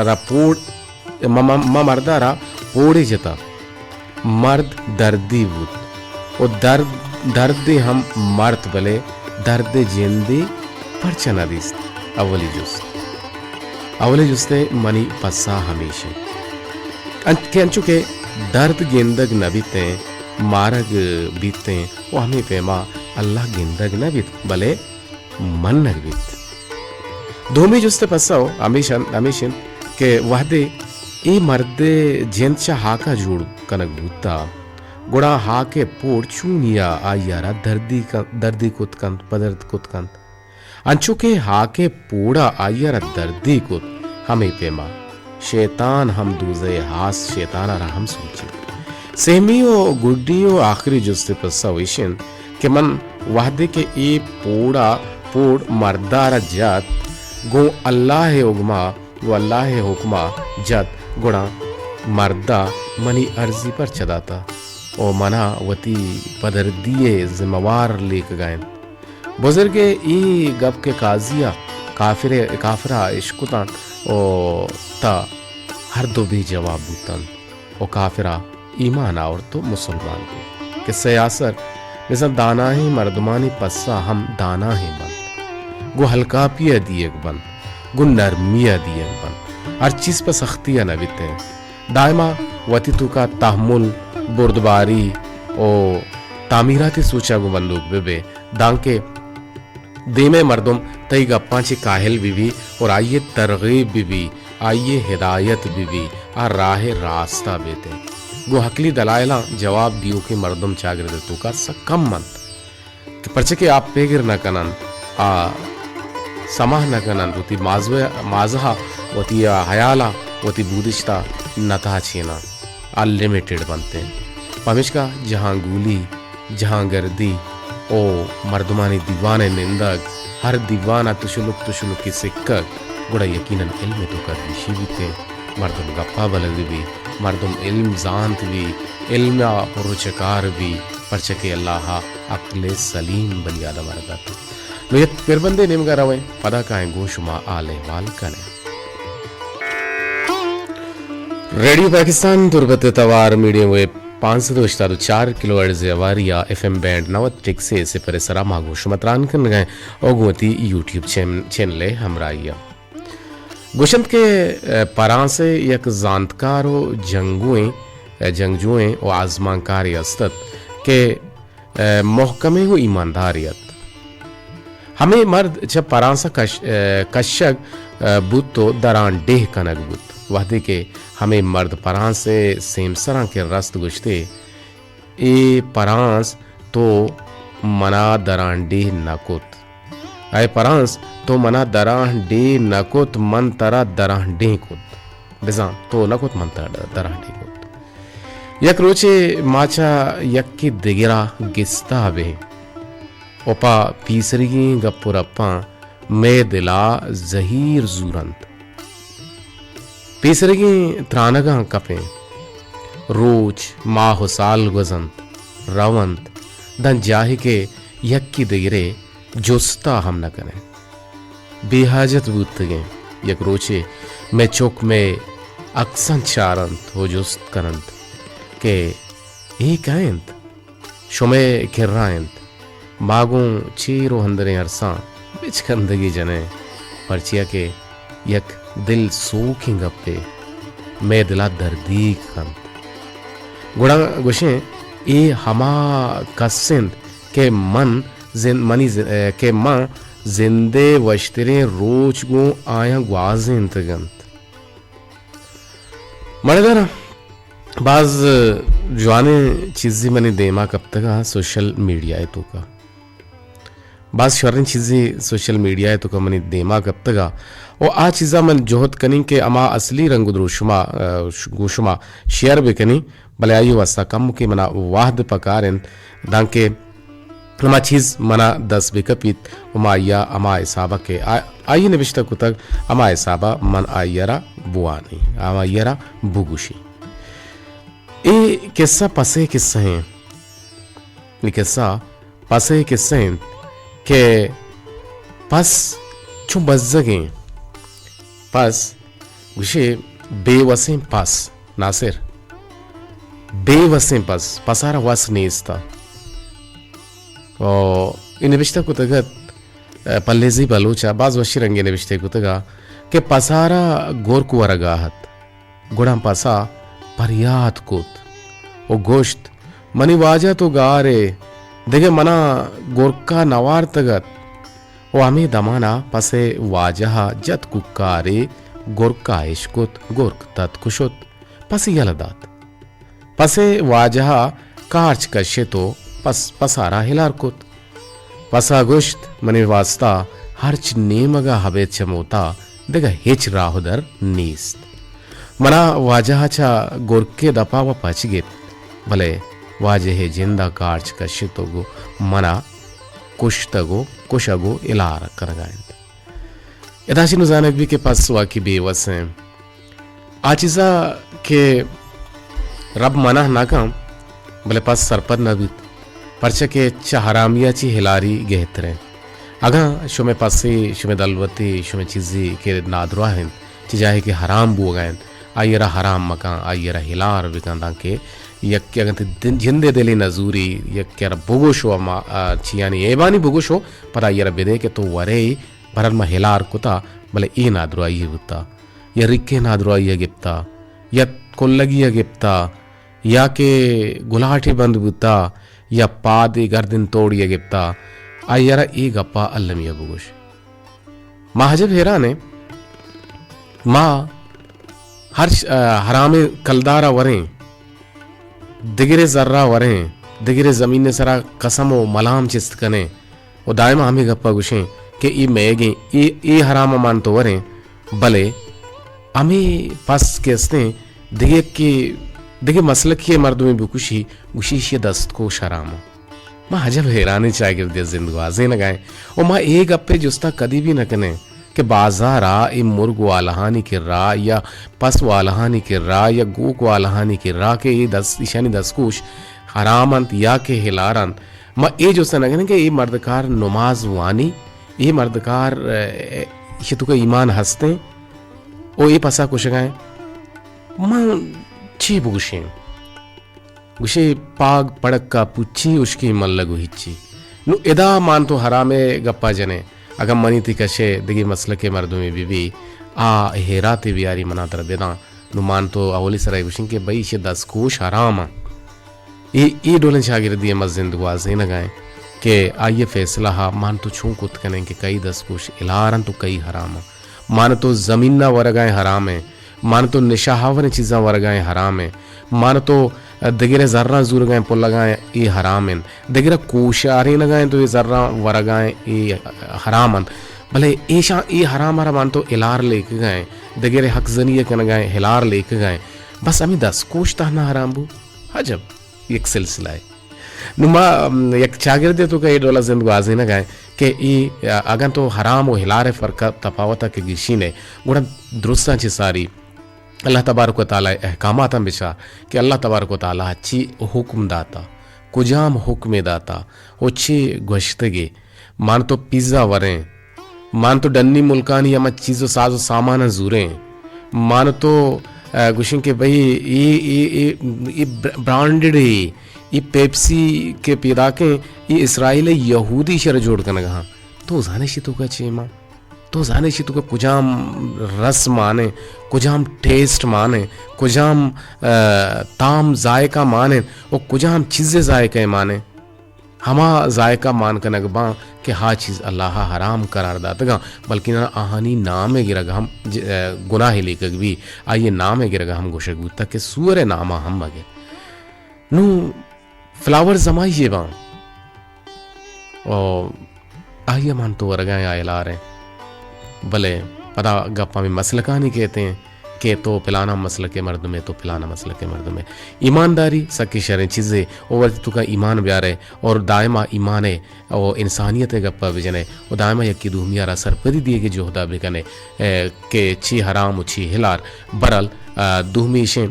را پوڑ ما مردا را پوڑی جتا مرد دردی بود و درد ہم مرد بلے درد جندی پرچہ ندیست اولی جستے منی پسا ہمیشہ کہ انچو کہ درد گندگ نہ بیتے مارگ بیتے وہ ہمیں پیما اللہ گندگ نہ بیت بلے من نہ بیت دومی جستے پساو ہمیشن کہ وحدے ای مرد جنچا ہاکا جوڑ کنک بوتا گوڑا ہاکے پوڑ چونیا آئیارا دردی کت کند پدرد کت کند انچو کہ ہاکے پوڑا آئیارا دردی کت ہمیں پیما شیطان ہم دوزے ہاس شیطانا را ہم سوچی سہمیو گڈیو آخری جستے پساویشن کہ من وحدے کے ای پوڑ مردارا جات گو اللہ اگما و اللہ حکما جات گوڑا مردہ منی عرضی پر چداتا او منا وتی پدردیے ذموار لیک گائن بزرگے ای گب کے قاضیہ کافرہ عشقتان او تا ہر دو بھی جواب بوتن او کافرہ ایمان آور تو مسلمان بھی کہ سیاسر مثل دانا ہی مردمانی پسا ہم دانا ہی بند گو ہلکا پیا دیگ بند گو نرمیا دیگ بند ہر چیز پہ سختیاں نہ بیتے ہیں دائما وتی تو کا تحمل بردباری او تعمیراتی سوچا گو بندوق بے دانکے دیمے مردم تئی گا پانچے کاہل بھی اور آئیے ترغیب بھی آئیے ہدایت بھی آ راہ راستہ بیتے گو حقلی دلائلہ جواب دیو کہ مردم چاگر دے تو کا سکم مند کہ پرچے کہ آپ پیگر نہ کنن سماح نہ کنن وتی مازہا وتی حیالہ وتی بودشتہ نتا چھینا انلیمیٹڈ بنتے ہیں پمشکا جہاں گولی جہاں گردی او مردمانی دیوانے نندگ ہر دیوانہ تشلک کی سکک گوڑا یقیناً علم تو کر بیشی بیتے مردم گپا بلد بھی مردم علم زانت بھی علم پرچکار بھی پرچکے اللہ عقل سلیم بلی آدم آرداتو نو یہ پھر بندے نمگا روئے پدا کائیں گوشما آلے وال کنے ریڈیو پاکستان تربت توار میڈیم وے 504 کلو ہرٹز واریا ایف ایم بینڈ 90.6 سے پر سرا گوشمتران کن گئے اوگوتی یوٹیوب چینل ہمراہیا گوشت کے پران سے یک زانتکار و جنگجوئیں و آزمان کاری استت کے محکمے و ایمانداریت ہمیں مرد جب پران سا کشک بود تو دران ڈیہ کنک بود وحدے کے ہمیں مرد پران سے سیمسران کے رست گشتے اے پرانس تو منا دران ڈیہ نکوت اے پرانس تو منا دران ڈیہ نکوت من ترا دران ڈیہ کت بزان تو نکوت من ترا دران ڈیہ کت یک روچے ماچا یک کی دگرا گستا بے اوپا پیسرگی گپور اپا میں دلا زہیر زورند پیسرگی ترانگاں کپیں روچ ماہ و سال گزند روند دن جاہی کے یک کی دگرے جوستا ہم نہ کریں بے حاجت بودتگیں یک روچے میں چوک میں اکسن چارند ہو جوست کرند کہ ایک آئند شمے کھرائند باغوں چیرو ہندریں عرصاں بچ کندگی جنے پرچیا کے یک دل سوکھیں گپے میں دلا دردیک کند گوڑا گوشیں اے ہما کسند کہ کہ من زندے وشتریں روچ گو آیا گوازیں انتگند مردارا بعض جوانے چیزی منی دیما کب تکا سوشل میڈیا ہے تو کا بعض شورن چیزی سوشل میڈیا ہے تو کا منی دیما کب تکا او آ چیزا من جوہد کنی کہ اما اصلی رنگ درو شما گوشما شیئر بکنی بلے آئیو واسطہ کم کی منا واحد پکارن دانکہ اما چیز منا 10 بکپیت اما آئیا اما اصابہ کے آئی نبشتہ کتک اما اصابہ من آئیرا بوانی اما آئیرا بوگوشی اے قصہ پسے قصہ ہیں یہ قصہ پسے قصہ ہیں کہ پس چو بزگیں پس گوشه بیوسیں پس ناصر بیوسیں پسارا وس نیستا و این نوشته کتگت پلیزی بلوچا باز وشی رنگی نوشته کتگا کہ پسارا گورکو ورگاہت گڑم پسا پریاد کت و گوشت منی واجہ تو گارے دیگه منا گورکا نوار تگت و ہمیں دمانا پسے واجہ جت ککارے گورکا اشکت گورک تت کشت پسی یلدات پسے واجہ کارچ کشے تو پسارا ہلار کت پسا گوشت منی واسطہ ہرچ نیمگا حبیت چموتا دیگه هیچ راه در نیست منا واجه چا گرکه دپا و پچ گیت بله واجه جندا کارچ کشتو گو منا کشتگو کشگو الار کرگایند اداشی نزانک بھی کہ پس واقعی بیوس ہیں آچیزا کہ رب منع ناکام بلے پس سرپد نبیت پرچہ کہ چا حرامیہ چی ہلاری گہتریں اگاں شمی پاسی شمی دلوتی شمی چیزی کے نادروا ہیں چی جاہے کہ حرام بو گئیں آئیرہ حرام مکان آئیرہ ہلار بکان دانکے یک اگن تی جندے دلی نزوری یک کیا بگو شو چیانی ایبانی بگو شو پر آئیرہ بدے کہ تو ورے برن ما ہلار کتا بلے ای نادروائی ہوتا یا رکے نادروائی گپتا یا کلگی گپتا یا کہ گلاٹی بند ہوتا یا پادی گردن توڑی گپتا آئیرہ ای گپا اللمی بگوش ماں جب حیرانے ماں ہر حرام کلدارہ وریں دگرے ذرہ وریں دگرے زمین سرا قسم و ملام چست کنے و دائما ہمیں گپا گوشیں کہ ای میگیں ای حرام مان تو وریں بلے ہمیں پس کیستے دیگه مسلکی مردمی بکشی گوشیش دست کو شرامو ماں جب حیرانے چاگردی زندگوازیں نگائیں اور ماں ایک اپے جستا کدی بھی نہ کنے کہ بازارا ای مرگ والہانی کر رہا یا پس والہانی کر رہا یا گوک والہانی کر رہا کہ ای ایشانی دسکوش حرامانت یا کہ ہلارانت ماں ای جستا نگنے کہ ای مردکار نماز وانی ای مردکار یہ تو کہ ایمان ہستے او ای پسا کشگائیں ماں چی بگوشیں گوشے پاگ پڑک کا پوچھی اس کی من لگو ہچی نو ادا مان تو حرامے گپا جنے اگر منی تی کشے دگی مسلک مردوں میں بھی ہیراتی بیاری منا تر بیدان نو مان تو اولی سرائی گوشیں کہ بھئی یہ دس کوش حراما ای ڈولن شاگردی مزند گوازیں نگائیں کہ آئیے فیصلہ ہا مان تو چھون کت کنیں کہ کئی دس کوش الارن تو کئی حراما مان تو زمین نہ ورگائیں حرام ہے مان تو نشاہاون چیزاں ورگائیں حرام ہیں مان تو دگرے ذرہ زور گائیں پل لگائیں ای حرام ہیں دگرے کوشاری لگائیں تو یہ ذرہ ورگائیں ای حرام ہیں بھلے ای حرام مان تو الار لے کے گائیں دگرے حق زنیہ کے نگائیں ہلار لے کے گائیں بس ہمیں 10 کوش تہنا حرام بو حجب ایک سلسلہ ہے نما یک چاگردے تو کہ ای ڈولا زندگو آزی نگائیں کہ ای اگر تو حرام و ہلار فرق تفاوتا کے گیشین ہے گوڑا درستان چی ساری اللہ تبارک و تعالی احکامات ہم بچا کہ اللہ تبارک و تعالی چی حکم داتا کجام حکم داتا او چی گوشتگی مان تو پیزا وریں مان تو ڈنی ملکانی یا چیز و ساز و سامان زوریں مان تو گوشیں کہ بھئی ای برانڈڈ ہے ای پیپسی کے پیداکیں ای اسرائیل یہودی شر جوڑ کرنے گا تو زانشی تو کا چیما تو زانشی تو کا کجام رس مانے کجام ٹیسٹ مانے کجام تام ذائقہ مانے اور کجام چیزیں ذائقہ مانے ہما ذائقہ مان کا نگباں کہ ہا چیز اللہ حرام قرار داتا گا بلکہ نہ آہانی نام گرہ گا ہم گناہ لے کر بھی آئیے نام گرہ گا ہم گوشک بھی تاکہ سور نامہ ہم مگے نو فلاور زمائیے باں اور آئیے مان تو ورگائیں آئے لا رہے بلے پتا گپا میں مسلکانی کہتے ہیں کہ تو پلانا مسلک مرد میں تو پلانا مسلک مرد میں ایمانداری سکی شریں چیزیں اور تو کا ایمان بیارے اور دائمہ ایمان ہے اور انسانیت گپا بجنے اور دائمہ یکی دوہمیہ را سرپدی دیے گے جو ہدا بکنے کہ چی حرام و چی ہلار برل دوہمیشیں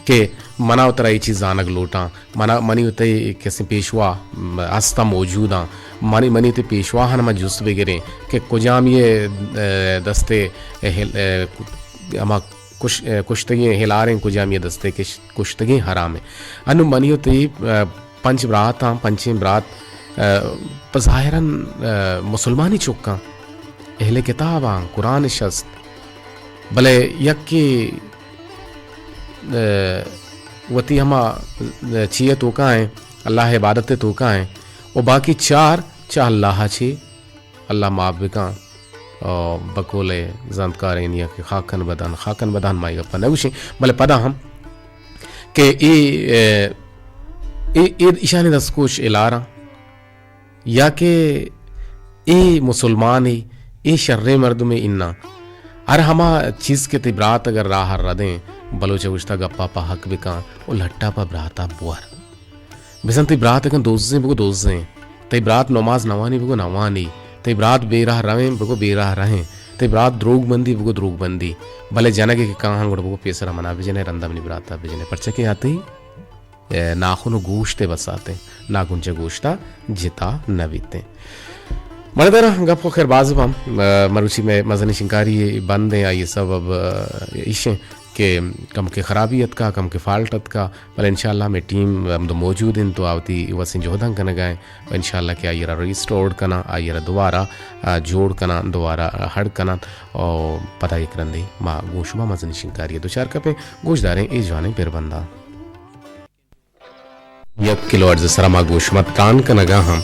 کہ منا اترائی چیز زانگ لوٹاں منی اترائی کسی پیشوا ہستا موجوداں منی تے پیشوا ہنما جست بگریں کہ کجام یہ دستے اما کشتگی ہلاریں کجام یہ دستے کہ کشتگی حرام ہے انو منی ہوتی پنچ برات ہاں پنچیں برات بظاہراً مسلمانی چکاں اہل کتاب ہاں قرآن شست بلے یک کی وتی ہما چیئے توکا ہیں اللہ عبادت توکا ہیں اور باقی چار چاہ اللہ چی اللہ معابکاں اور بکولے زندکارین یا کہ خاکن بدان مائی گپا نگوشیں بلے پدا ہم کہ ای اشانی دستکوش الارا یا کہ ای مسلمانی ای شر مردم اننا ہر ہما چیز کے تی برات اگر راہ ردیں بلوچہ گوشتا گپا پا حق بکاں او لٹا پا براتا بوار بسن تی برات اگر دوزیں بگو دوزیں تی برات نماز نوانی بگو نوانی تی برات بے راہ رویں بگو بے راہ رہیں تی برات دروگ بندی بگو دروگ بندی بلے جنگے کہ کہاں گوڑ بگو پیسرہ منا بجنے رندہ منی براتا بجنے پرچکے آتے ناخن و گوشتے بس آتے ناگنچے گوشتا جتا نویتے مردر گپ کو خیر باز ہم مروچی میں مزنی شنکاری بند ہیں آئیے سب اب ایشیں کہ کم کے خرابیت کا کم کے فالٹت کا بل انشاءاللہ میں ٹیم ہم تو موجود ہیں تو آوتی وسین جوہدن کنا گئے انشاءاللہ کہ آئیے ریسٹورڈ کنا آئیے دوبارہ جوڑ کنا دوبارہ ہڑ کنا اور پتہ ایک رندی ماں گوشما مزنی شنکاری دو چار کپیں گوش داریں ای جوانے پیر بندہ 1 کلو ارز سرما گوشمت کان کنگا ہم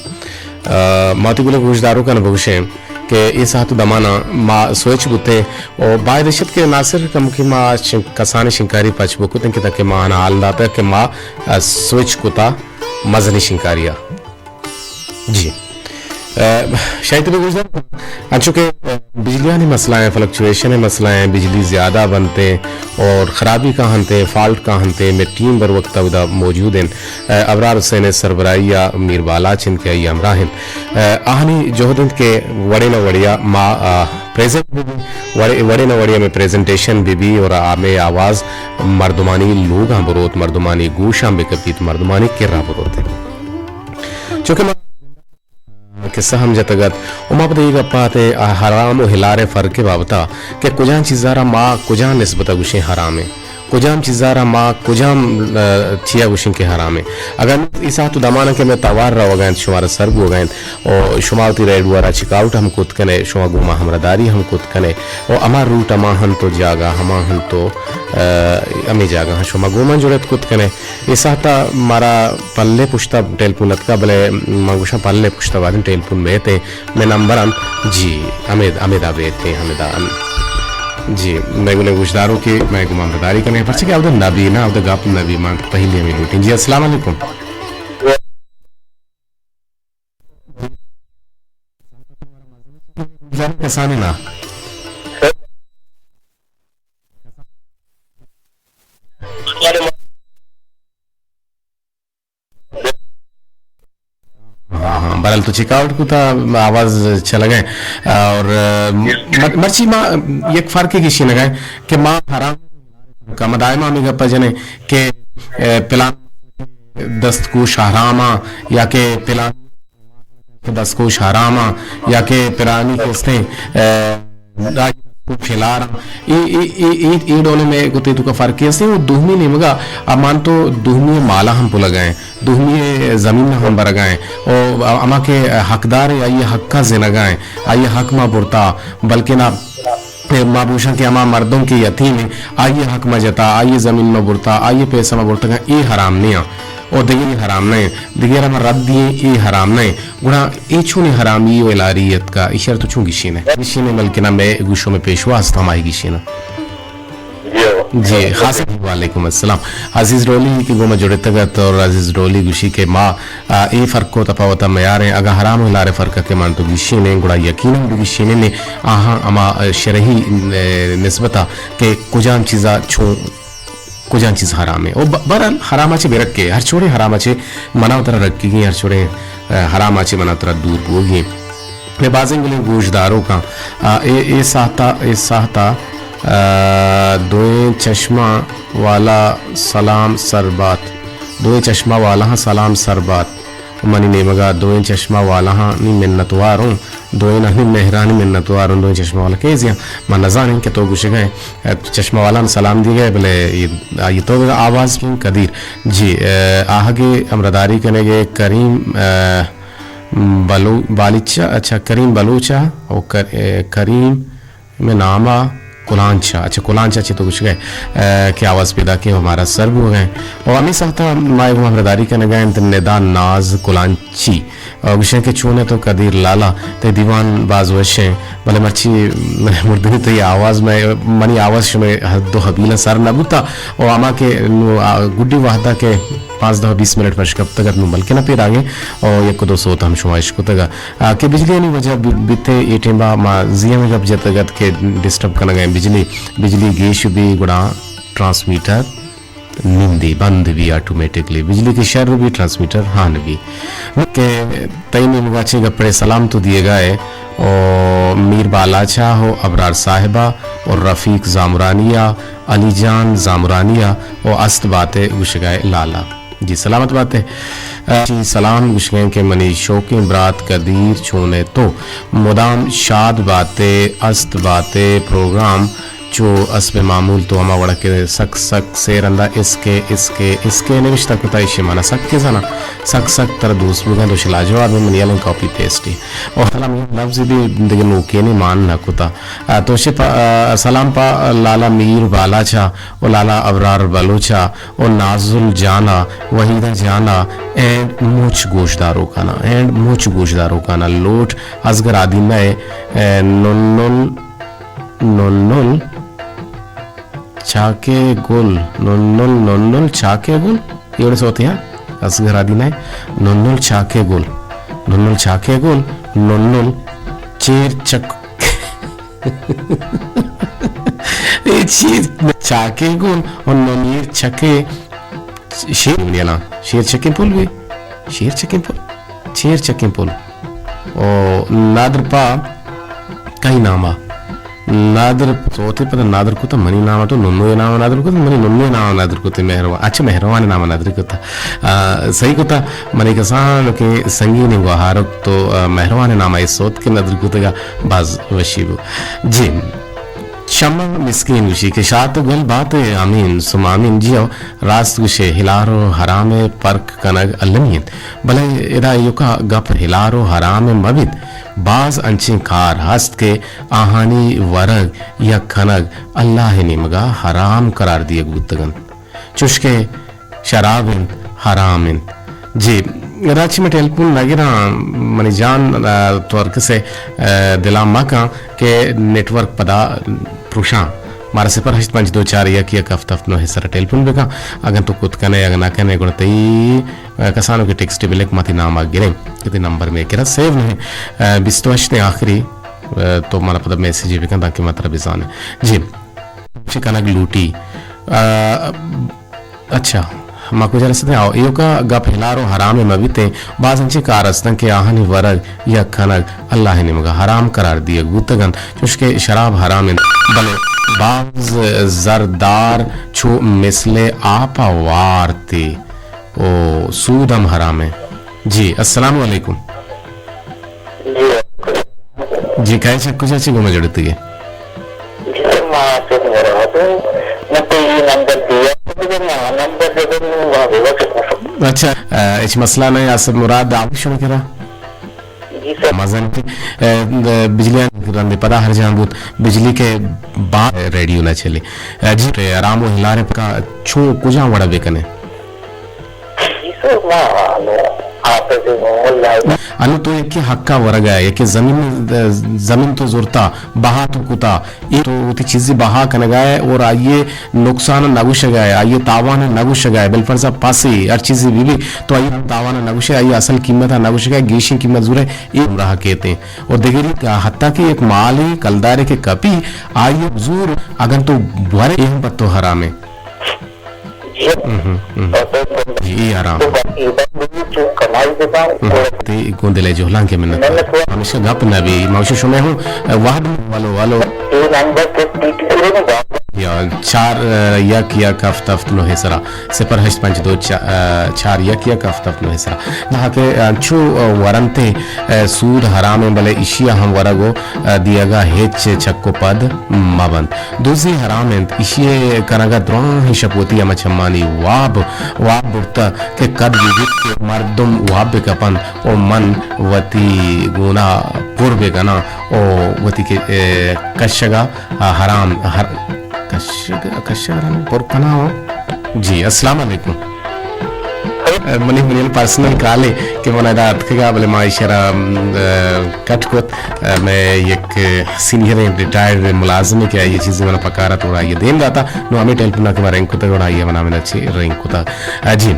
ماتی گلے گوشداروں کا نبوشیں کہ یہ ساتھ دمانا ما سوچ بوتے اور بائی دشت کے ناصر کم کی ما کسانی شنکاری پچ بکوتن کی تاکہ ماں حال داتا ہے کہ ما سوچ کتا مزنی شنکاریا جی شاید بھی گوشدار انچو کہ بجلیانی مسئلہ ہیں فلکچویشن مسئلہ ہیں بجلی زیادہ بنتے اور خرابی کا ہنتے فالٹ کا ہنتے میں ٹیم بر وقت دا موجود ہیں ابرار حسین سربرائیہ میر بالا چن کے ای امراہن آہنی جوہدن کے وڑے نہ وڑیا ما پریزنٹ بھی وڑے نہ وڑیا میں پریزنٹیشن بھی اور آمیں آواز مردمانی لوگ ہم بروت مردمانی گوش ہم بکپیت مردمانی کرا بروت ہیں چونکہ قصہ ہم جتگت وما پتہ یہ گپاتے حرام و ہلار فرق بابتا کہ کجان چیزارا ماں کجان نسبتا گوشیں حرام ہے کجام چیزارا ماں کجام چیا گوشیں کے حرام ہے اگر ایسا تو دمانا کہ میں توار رہا ہوگا شمارا سرگ ہوگا اور شمارتی ریڈ وارا چکاؤٹ ہم کت کنے شما گوما ہمرداری ہم کت کنے اور امار روٹ اما ہن تو جاگا ہما ہن تو امی جاگا ہاں شما گوما جوڑت کت کنے ایسا تا مارا پلے پشتا ٹیلپونت کا بلے مانگوشا پلے پشتا وادن ٹیلپون بیتے میں نمبران جی امیدہ بیتے امیدہ جی میں گلے گوشداروں کی میں گمان بداری کرنے پرچہ کہ ادھر نبی نا ادھر گاپ نبی مان پہلی ہمیں لوٹیں جی السلام علیکم کسانے نا برال تو چیکاؤٹ کو تھا آواز چلا گئے اور مرچی ماں یک فرق کی شی لگائے کہ ماں حرام کا مدائمہ میں گپا جنے کہ پلان دستکوش حراما یا کہ پلان دستکوش حراما یا کہ پرانی کستے پھیلارا ای ڈولے میں گتے تو کا فرق کیسے وہ دوہمی نہیں مگا امان تو دوہمی مالا ہم پو لگائیں دوہمی زمین ہم برگائیں اور اما کے حقدار آئیے حق کا زنگائیں آئیے حق ما برتا بلکہ نہ مابوشا کے اما مردوں کے یتیم ہیں آئیے حق ما جتا آئیے زمین ما برتا آئیے پیسہ ما برتا یہ حرام نہیں اور دیگری حرام نہیں دیگر ہم رد دیئے ای حرام نہیں گناہ ای چھونے حرامی و الاریت کا اشار تو چون گشین ہے گشین ہے بلکہ نا میں گوشوں میں پیشوا ہستا ہمائی گشین ہے جی خاص وعلیکم السلام عزیز رولی کی گوما جوڑے تگت اور عزیز رولی گوشی کے ماں ای فرق کو تپاوتا میار ہیں اگر حرام و الار فرق کے مان تو گشین ہے گوڑا یقین ہے گشین ہے آہاں اما شرحی نسبتا کہ کجام چیزا چھو کجان چیز حرام ہے اور برحال حرام آچے بے رکھے ہر چھوڑے حرام آچے مناو ترہ رکھی گئی ہر چھوڑے حرام آچے مناو ترہ دور گو گئی میں بازیں گلے گوشداروں کا اے ساہتا دوئیں چشمہ والا سلام سربات دوئیں چشمہ والا ہاں سلام سربات منی نیمگا دوئیں چشمہ والا ہاں نی منتواروں دوین اهل مهرانی منت وار دو چشمه والا کیزیا من نزانین که تو گوشه گئے چشمه والا سلام دی گئے بلے یہ تو آواز کی قدیر جی آگے امرداری کرنے گے کریم بالچا اچھا کریم بلوچا اور کریم میں نامہ کلانچا اچھا کلانچا اچھی تو کچھ گئے کہ آواز پیدا کی ہمارا سرب ہو گئے اور امی ساختہ مائے وہ ہمرداری کرنے گئے انت ندان ناز کلانچی اور گشن کے چونے تو قدیر لالا تے دیوان باز وشیں بلے مرچی مردنی تو یہ آواز میں منی آواز شمیں دو حبیلہ سر نبوتا اور اما کے گڈی واحدہ کے 5-10-20 منٹ پر شکب تگت نو بلکہ نہ پیر آگے اور یک دو سوتا ہم شمائش کو تگا کہ بجلی نہیں وجہ بیتے ایٹیں با ما زیہ میں گب جتگت کے ڈسٹرب کرنا گئے بجلی گیش بھی گڑا ٹرانسمیٹر نندی بند بھی آٹومیٹکلی بجلی کی شر بھی ٹرانسمیٹر ہان بھی کہ تیمی مواچے گپڑے سلام تو دیے گئے اور میر بالاچا ہو ابرار صاحبہ اور رفیق زامرانیہ علی جان زامرانیہ اور است باتیں گشگائے لالا جی سلامت باتیں جی سلام گشگائیں کے منی شوقیں برات قدیر چھونے تو مدام شاد باتیں است باتیں پروگرام جو اسب معمول تو ہما وڑا کے سک سیر اندہ اس کے نوشتہ کتا ایشی مانا سک کے زنا سک تر دوست بگن دو شلا جواب میں منیالن کاپی پیسٹی اور سلام یہ لفظ بھی دیکھ نوکینی ماننا کتا تو سلام پا لالا میر بالاچا اور لالا ابرار بلوچا اور نازل جانا وحیدہ جانا اینڈ موچ گوشداروں کانا لوٹ ازگر آدی نئے نل چاکے گل نل چاکے گل یہ بڑے سوتے ہیں اصغر آدینہ ہے نل چاکے گل نل چیر چک چاکے گل اور ننیر چکے شیر چکے پل بھی شیر چکے پل اور نادر پا کئی نامہ نادر سوتے پتہ نادر کو تا منی نامہ تو ننوے نامہ نادر کو تا منی ننوے نامہ نادر کو تا مہروان اچھا مہروان نامہ نادر کو تا صحیح کو تا منی کسان کے سنگین گوہارک تو مہروان نامہ اس سوت کے نادر کو تا گا باز وشیبو جی شمع مسکین گوشی کہ شاہ تو گل بات آمین سم آمین جیو راست گوشے ہلارو حرام پرک کنگ علمین بلے ادا یوکا گپ ہلارو حرام مبید بعض انچیں کار ہست کے آہانی ورگ یا کھنگ اللہ نے مگا حرام قرار دیا گوتگن چشکے شرابن حرامن جی راچی میں ٹیلپون نگیرہ منی جان تورک سے دلام مکا کہ نیٹورک پدا پروشاں مارا سپر 852 یک ہفت نو حصہ ٹیلفون بکا اگر تو کت کنے اگر نہ کنے گوڑا تی کسانوں کے ٹیکسٹ بلیک ماتی نام آگرے کتی نمبر میں کرا سیو نہیں 28 آخری تو مانا پدا میسیجی بکا تاکہ مطلب بزانے جی چکنگ لوٹی اچھا ماں کو جلسے ہیں ایو کا گپ ہلارو حرام مبیتے بعض انچے کارستن کے آہنی ورگ یا کھنگ اللہ نے مگا حرام قرار دیا گوتگن چونکہ شراب حرام بلے بعض زردار چھو مثل آپا وارتے او سودم حرام ہے جی السلام علیکم جی کہے سے کچھ اچھی گھومے جڑتی ہے جی ماں سے میرا ہوتا میں تو یہ نمبر دیا اچھا اچھ مسئلہ نہیں آسف مراد آپ شروع کرا مزن کی بجلی رندے پدا ہر جہاں بود بجلی کے بعد ریڈیو نہ چلے جی آرام و ہلارے کا چھو کجاں وڑا بیکنے جی سر انو تو ایک حقا ورگا ہے ایک زمین تو زورتا بہا تو کتا یہ تو تی چیزی بہا کنگا ہے اور آئیے نقصان نگوش گا ہے آئیے تاوان نگوش گا ہے بالفرضہ پاسی ہر چیزی بھی تو آئیے تاوان نگوش ہے آئیے اصل قیمت نگوش گا ہے گیشن قیمت زور ہے یہ رہا کہتے ہیں اور دیکھیں حتیٰ کہ ایک مالی کلدارے کے کپی آئیے زور اگر تو بوارے یہ پر تو حرام ہے جی آرام تی گوندلے جوہلان کے منت ہمیشہ گپ نبی موشش میں ہوں واحد والو یا 4 یک یک هفت هفت نه سرا 0852 4 یک یک هفت هفت نه سرا نہ کہ چو ورنتے سود حرام بلے اشیا ہم ورگو دیگا ہچ چکو پد مبند دوزی حرام اشیے کنگا درون شپوتی اما چمانی واب برتا کہ قد وجود مردم واب کپن او من وتی گونا پر بگنا او وتی کے کشگا حرام کشگا پر کنا ہو جی السلام علیکم منی منی پرسنل کالے کہ من ادا اتکا بلے ما اشارہ کٹ کت میں ایک سینئر ریٹائرڈ ملازم کیا یہ چیزیں میں پکارا توڑا یہ دین رہا نو ہمیں ٹیل پنا کہ میں رینک کتا گوڑا یہ منا میں اچھی رینک کتا جی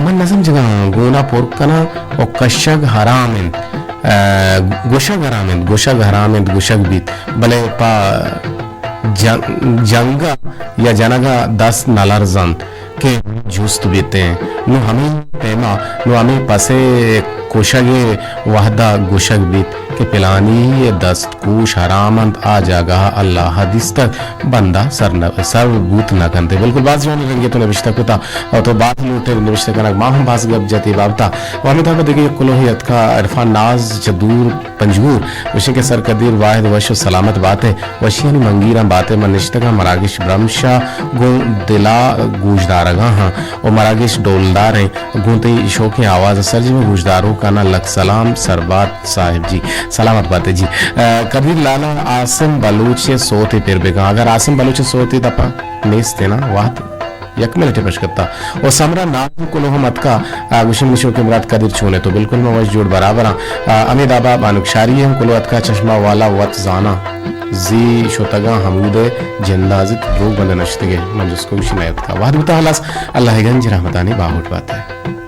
من نظم جگہ گونا پورکنا او کشگ حرامن گوشگ حرامن گوشگ بیت بلے پا جنگا یا جنگا 10 نالر زن کہ جوست بیتے ہیں نو ہمیں پیما نو ہمیں پسے کوشگے وحدہ گوشگ بیت کہ پلانی دست کوش حرامند آ جاگا اللہ حدیث تک بندہ سر بوت نہ کنتے بالکل بعض جو رنگے تو نوشتہ کتا اور تو بات لوٹے نوشتہ کنک ماں ہم باز گب جاتی بابتا وہ ہمیں تاکہ دیکھیں کلوہیت کا عرفان ناز چدور پنجور وشن کے سر قدیر واحد وش و سلامت باتیں وشین منگیرہ باتیں من نشتہ کا مراگش برمشا گون دلا گوشدارگاں ہاں اور مراگش ڈولدار ہیں گونتے شوقیں آواز سرجی میں گوشداروں کا نا لک سلام سربات صاحب جی سلامت باتیں جی کبیر لالا آسم بلوچ سوتے پھر بے اگر آسم بلوچ سوتے دپا نیستے نا وات یک منٹ پش کرتا اور سمرا نام کو لوہ مت کا گوشن مشو کے مراد قدر چھونے تو بالکل میں وش جوڑ برابر ہاں امید آبا بانکشاری ہم کلوت کا چشمہ والا وط زانا زی شوتگا حمود جندازت روگ بند نشتگے من جس کو شنایت کا وحد بتا اللہ گنج رحمتانی باہوٹ بات ہے